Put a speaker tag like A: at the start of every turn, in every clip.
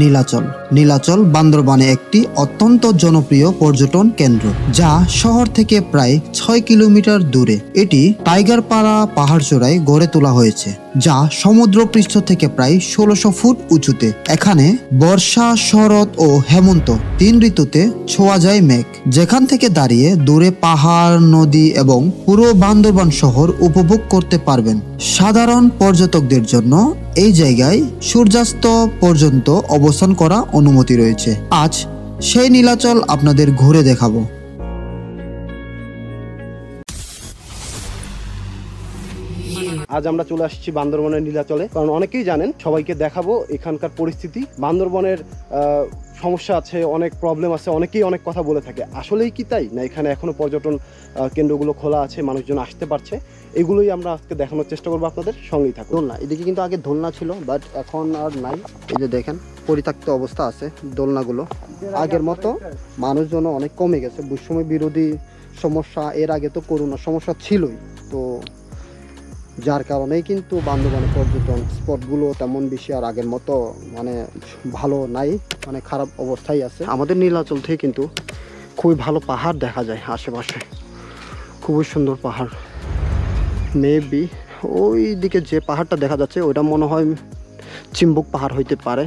A: নীলাচল। নীলাচল বান্দরবানে একটি অত্যন্ত জনপ্রিয় পর্যটন কেন্দ্র, যা শহর থেকে প্রায় 6 কিলোমিটার দূরে। এটি টাইগারপাড়া পাহাড়চূড়ায় গড়ে তোলা হয়েছে, যা সমুদ্রপৃষ্ঠ থেকে প্রায় 1600 ফুট উঁচুতে। এখানে বর্ষা, শরৎ ও হেমন্ত 3 ঋতুতে ছোঁয়া যায় মেঘ, যেখান থেকে দাঁড়িয়ে দূরে পাহাড়, নদী এবং পুরো বান্দরবান শহর উপভোগ করতে পারবেন। সাধারণ পর্যটকদের জন্য এই জায়গায় সূর্যাস্ত পর্যন্ত অবস্থান করা অনুমতি রয়েছে। আজ সেই নীলাচল আপনাদের ঘুরে দেখাবো।
B: আজ আমরা চলে আসছি বান্দরবনের নীলাচলে, কারণ অনেকেই জানেন, সবাইকে দেখাবো এখানকার পরিস্থিতি। বান্দরবনের সমস্যা আছে, অনেক প্রবলেম আছে, অনেকেই অনেক কথা বলে থাকে। আসলেই কি তাই না? এখানে এখনো পর্যটন কেন্দ্রগুলো খোলা আছে, মানুষজন আসতে পারছে। এগুলোই আমরা আজকে দেখানোর চেষ্টা করবো, আপনাদের সঙ্গেই থাকুন।
C: দোলনা, এদিকে কিন্তু আগে দোলনা ছিল, বাট এখন আর নাই। এই যে দেখেন পরিত্যক্ত অবস্থা আছে দোলনাগুলো। আগের মতো মানুষজন অনেক কমে গেছে। বৈষম্য বিরোধী সমস্যা, এর আগে তো করোনা সমস্যা ছিলই, তো যার কারণেই কিন্তু বান্দরবানের পর্যটন স্পটগুলো তেমন বেশি আর আগের মতো ভালো নাই, খারাপ অবস্থায় আছে। আমাদের নীলাচল থেকে কিন্তু খুবই ভালো পাহাড় দেখা যায় আশেপাশে, খুবই সুন্দর পাহাড়। মেবি ওই দিকে যে পাহাড়টা দেখা যাচ্ছে ওইটা মনে হয় চিম্বুক পাহাড় হইতে পারে।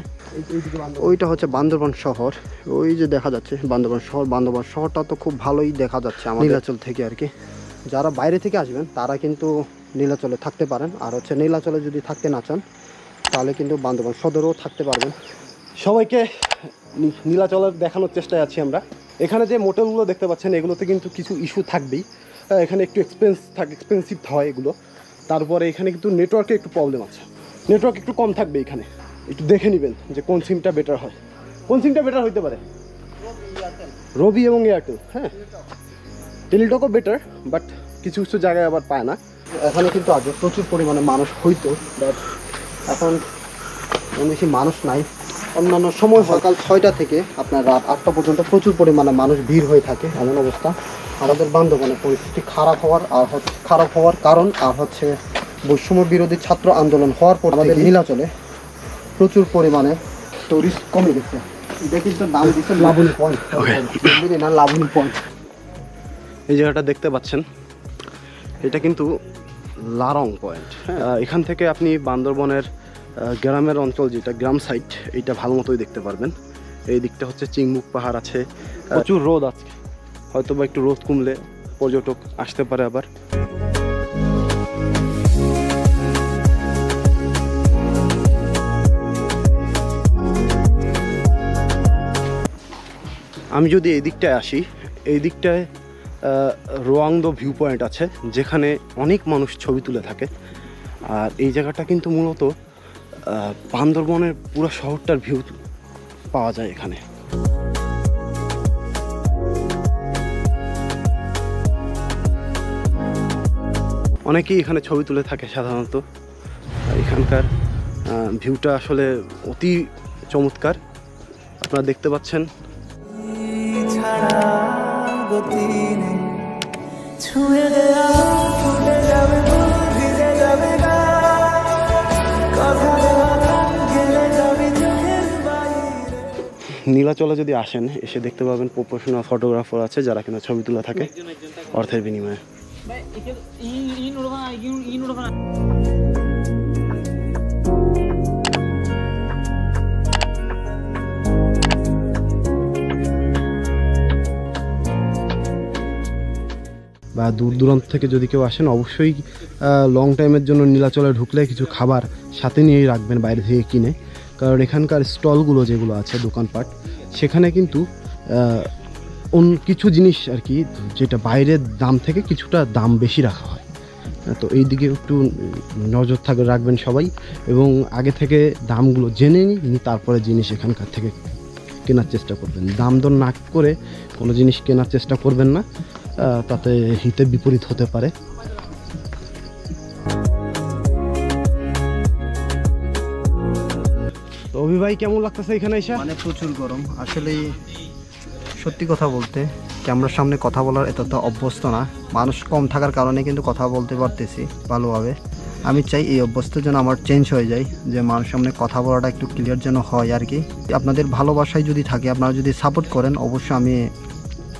C: ওইটা হচ্ছে বান্দরবান শহর, ওই যে দেখা যাচ্ছে বান্দরবান শহর। বান্দরবান শহরটা তো খুব ভালোই দেখা যাচ্ছে আমার নীলাচল থেকে আর কি। যারা বাইরে থেকে আসবেন তারা কিন্তু নীলাচলে থাকতে পারেন, আর হচ্ছে নীলাচলে যদি থাকতে না চান তাহলে কিন্তু বান্দরবান সদরেও থাকতে পারবেন।
B: সবাইকে নীলাচলের দেখানোর চেষ্টায় আছি আমরা। এখানে যে মোটেলগুলো দেখতে পাচ্ছেন, এগুলোতে কিন্তু কিছু ইস্যু থাকবেই। এখানে একটু এক্সপেন্সিভ হয় এগুলো। তারপরে এখানে কিন্তু নেটওয়ার্কে একটু প্রবলেম আছে, নেটওয়ার্ক একটু কম থাকবে এখানে। একটু দেখে নেবেন যে কোন সিমটা বেটার হয়। কোন সিমটা বেটার হইতে পারে? রবি এবং এয়ারটেল। হ্যাঁ, টেলিটকও বেটার, বাট কিছু কিছু জায়গায় আবার পায় না।
C: এখানে কিন্তু আগে প্রচুর পরিমাণে মানুষ হইতো, বাট এখন বেশি মানুষ নাই। অন্যান্য সময় সকাল 6টা থেকে আপনার রাত 8টা পর্যন্ত প্রচুর পরিমাণে মানুষ ভিড় হয়ে থাকে। এমন অবস্থা। আমাদের বান্দরবানের পরিস্থিতি খারাপ হওয়ার কারণ আর হচ্ছে বৈষম্য বিরোধী ছাত্র আন্দোলন হওয়ার পর আমাদের নীলাচলে প্রচুর পরিমাণে টুরিস্ট কমে গেছে। এটা কিন্তু নাম দিচ্ছে লাবণী পয়েন্ট, না লাবণী পয়েন্ট।
B: এই জায়গাটা দেখতে পাচ্ছেন, এটা কিন্তু লারং পয়েন্ট। এখান থেকে আপনি বান্দরবনের গ্রামের অঞ্চল, যেটা গ্রাম সাইড, এইটা ভালো মতোই দেখতে পারবেন। এই দিকটা হচ্ছে চিংমুক পাহাড় আছে, প্রচুর রোদ আছে। হয়তো বা একটু রোদ কমলে পর্যটক আসতে পারে আবার। আমি যদি এই দিকটায় আসি, এই দিকটায় রোয়াংদো ভিউ পয়েন্ট আছে, যেখানে অনেক মানুষ ছবি তুলে থাকে। আর এই জায়গাটা কিন্তু মূলত বান্দরবনের পুরো শহরটার ভিউ পাওয়া যায় এখানে। অনেকেই এখানে ছবি তুলে থাকে সাধারণত। এখানকার ভিউটা আসলে অতি চমৎকার, আপনারা দেখতে পাচ্ছেন। নীলাচলে যদি আসেন, এসে দেখতে পাবেন প্রফেশনাল ফটোগ্রাফার আছে যারা কিনা ছবি তুলে থাকে অর্থের বিনিময়ে। বা দূর দূরান্ত থেকে যদি কেউ আসেন, অবশ্যই লং টাইমের জন্য নীলাচলে ঢুকলে কিছু খাবার সাথে নিয়েই রাখবেন বাইরে থেকে কিনে। কারণ এখানকার স্টলগুলো যেগুলো আছে, দোকানপাট, সেখানে কিন্তু কিছু জিনিস আর কি, যেটা বাইরের দাম থেকে কিছুটা দাম বেশি রাখা হয়। তো এই দিকে একটু নজর রাখবেন সবাই, এবং আগে থেকে দামগুলো জেনে নিয়ে তারপরে জিনিস এখানকার থেকে কেনার চেষ্টা করবেন। দাম দর না করে কোনো জিনিস কেনার চেষ্টা করবেন না, তাতে হিতে বিপরীত হতে পারে। তো অভি ভাই, কেমন লাগতেছে এখানে এসে?
C: প্রচুর গরম আসলে। সত্যি কথা বলতে ক্যামেরার সামনে কথা বলার এতটা অভ্যস্ত না, মানুষ কম থাকার কারণে কিন্তু কথা বলতে পারতেছি ভালোভাবে। আমি চাই এই অভ্যাসটা যেন আমার চেঞ্জ হয়ে যায়, যে মানুষের সামনে কথা বলাটা একটু ক্লিয়ার যেন হয় আর কি। আপনাদের ভালোবাসায় যদি থাকে, আপনারা যদি সাপোর্ট করেন, অবশ্যই আমি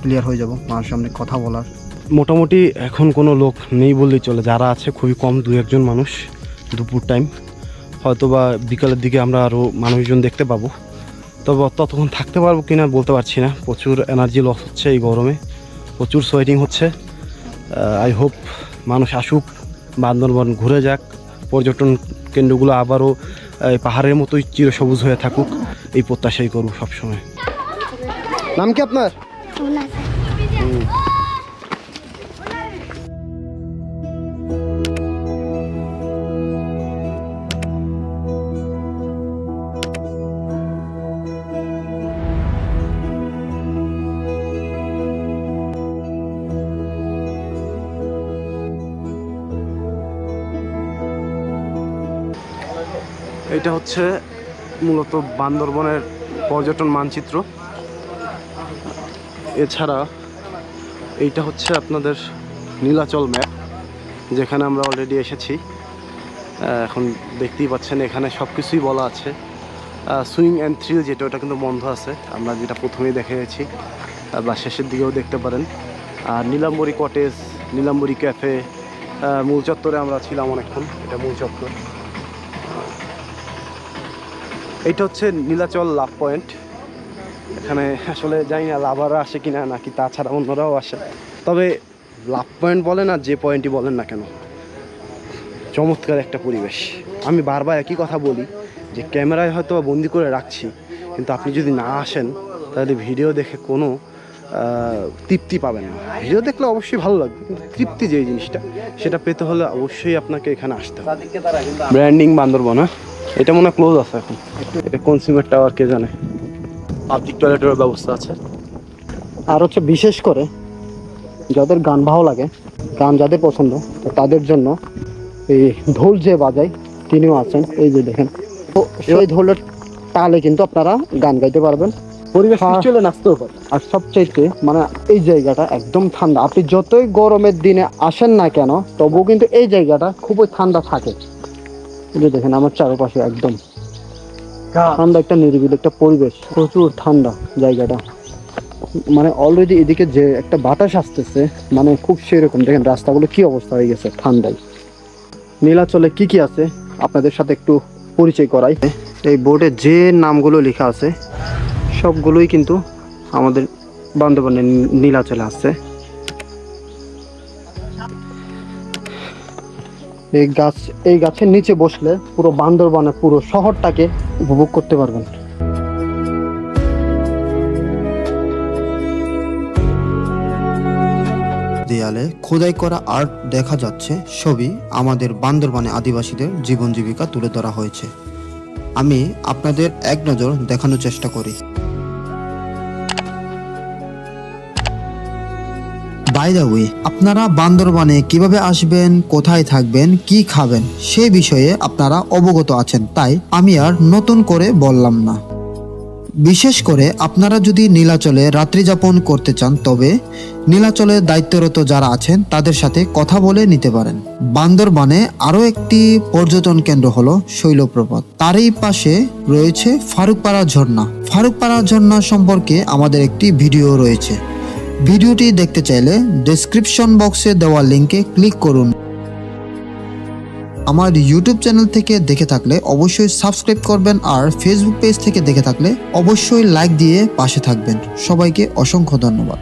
C: ক্লিয়ার হয়ে যাব মানুষের সামনে কথা বলার।
B: মোটামুটি এখন কোনো লোক নেই বললেই চলে, যারা আছে খুবই কম, 2-1 মানুষ। দুপুর টাইম, হয়তো বা বিকালের দিকে আমরা আরও মানুষজন দেখতে পাবো, তবে ততক্ষণ থাকতে পারবো কিনা বলতে পারছি না। প্রচুর এনার্জি লস হচ্ছে এই গরমে, প্রচুর সোয়েটিং হচ্ছে। আই হোপ মানুষ আসুক, বান্দরবন ঘুরে যাক, পর্যটন কেন্দ্রগুলো আবারও পাহাড়ের মতোই চিরসবুজ হয়ে থাকুক, এই প্রত্যাশাই করব সবসময়।
C: নাম কি আপনার?
B: এটা হচ্ছে মূলত বান্দরবনের পর্যটন মানচিত্র। এছাড়া এইটা হচ্ছে আপনাদের নীলাচল ম্যাপ, যেখানে আমরা অলরেডি এসেছি। এখন দেখতেই পাচ্ছেন এখানে সব কিছুই বলা আছে। সুইং অ্যান্ড থ্রিল যেটা, ওটা কিন্তু বন্ধ আছে, আমরা যেটা প্রথমেই দেখে গেছি, বা শেষের দিকেও দেখতে পারেন। আর নীলাম্বরী কটেজ, নীলাম্বরী ক্যাফে, মূল চত্বরে আমরা ছিলাম অনেকক্ষণ, এটা মূল চত্বর। এইটা হচ্ছে নীলাচল লাভ পয়েন্ট। এখানে আসলে জানি না লাভাররা আসে কিনা, নাকি তাছাড়া অন্যরাও আসে, তবে লাভ পয়েন্ট বলেন আর যে পয়েন্টই বলেন না কেন, চমৎকার একটা পরিবেশ। আমি বারবার একই কথা বলি যে ক্যামেরায় হয়তো বন্দি করে রাখছি, কিন্তু আপনি যদি না আসেন তাহলে ভিডিও দেখে কোনো তৃপ্তি পাবেন না। ভিডিও দেখলে অবশ্যই ভালো লাগবে, কিন্তু তৃপ্তি যে জিনিসটা, সেটা পেতে হলে অবশ্যই আপনাকে এখানে আসতে হবে। ব্র্যান্ডিং বান্দরবন, এটা মনে হয় ক্লোজ আছে এখন। এটা কনজিউমার টাওয়ার, কে জানে। পাবলিক টয়লেটের ব্যবস্থা আছে।
C: আর হচ্ছে বিশেষ করে যাদের গান ভালো লাগে, গান যাদের পছন্দ, তো তাদের জন্য এই ঢোল যে বাজায় তিনিও আছেন, এই যে দেখেন। তো সেই ঢোলের তালে কিন্তু আপনারা গান গাইতে পারবেন,
B: পরিবেশ চলে নাচতেও পারে।
C: আর সবচাইতে মানে এই জায়গাটা একদম ঠান্ডা। আপনি যতই গরমের দিনে আসেন না কেন, তবুও কিন্তু এই জায়গাটা খুবই ঠান্ডা থাকে। এই যে দেখেন আমার চারপাশে একদম ঠান্ডা, একটা নিরিবিলি একটা পরিবেশ, প্রচুর ঠান্ডা জায়গাটা। মানে অলরেডি এদিকে যে একটা বাতাস আসতেছে, মানে খুব সেরকম। দেখেন রাস্তাগুলো কি অবস্থা হয়ে গেছে ঠান্ডায়। নীলাচলে কি কি আছে আপনাদের সাথে একটু পরিচয় করাই। এই বোর্ডে যে নামগুলো লেখা আছে সবগুলোই কিন্তু আমাদের বান্দরবনের নীলাচলে আছে। এই গাছের নিচে বসলে পুরো বান্দরবনের পুরো শহরটাকে উপভোগ করতে পারবেন।
A: দেয়ালে খোদাই করা আর্ট দেখা যাচ্ছে, সবই আমাদের বান্দরবানে আদিবাসীদের জীবন জীবিকা তুলে ধরা হয়েছে। আমি আপনাদের এক নজর দেখানোর চেষ্টা করি। বাই দ্য ওয়ে, আপনারা বান্দরবানে কিভাবে আসবেন, কোথায় থাকবেন, কি খাবেন, সেই বিষয়ে আপনারা অবগত আছেন, তাই আমি আর নতুন করে বললাম না। বিশেষ করে আপনারা যদি নীলাচলে রাত্রি যাপন করতে চান, তবে নীলাচলে দায়িত্বরত যারা আছেন তাদের সাথে কথা বলে নিতে পারেন। বান্দরবানে আরও একটি পর্যটন কেন্দ্র হলো শৈলপ্রপাত, তারই পাশে রয়েছে ফারুকপাড়া ঝর্ণা। ফারুকপাড়া ঝর্ণা সম্পর্কে আমাদের একটি ভিডিও রয়েছে, ভিডিওটি দেখতে চাইলে ডেসক্রিপশন বক্সে দেওয়া লিঙ্কে ক্লিক করুন। আমার ইউটিউব চ্যানেল থেকে দেখে থাকলে অবশ্যই সাবস্ক্রাইব করবেন, আর ফেসবুক পেজ থেকে দেখে থাকলে অবশ্যই লাইক দিয়ে পাশে থাকবেন। সবাইকে অসংখ্য ধন্যবাদ।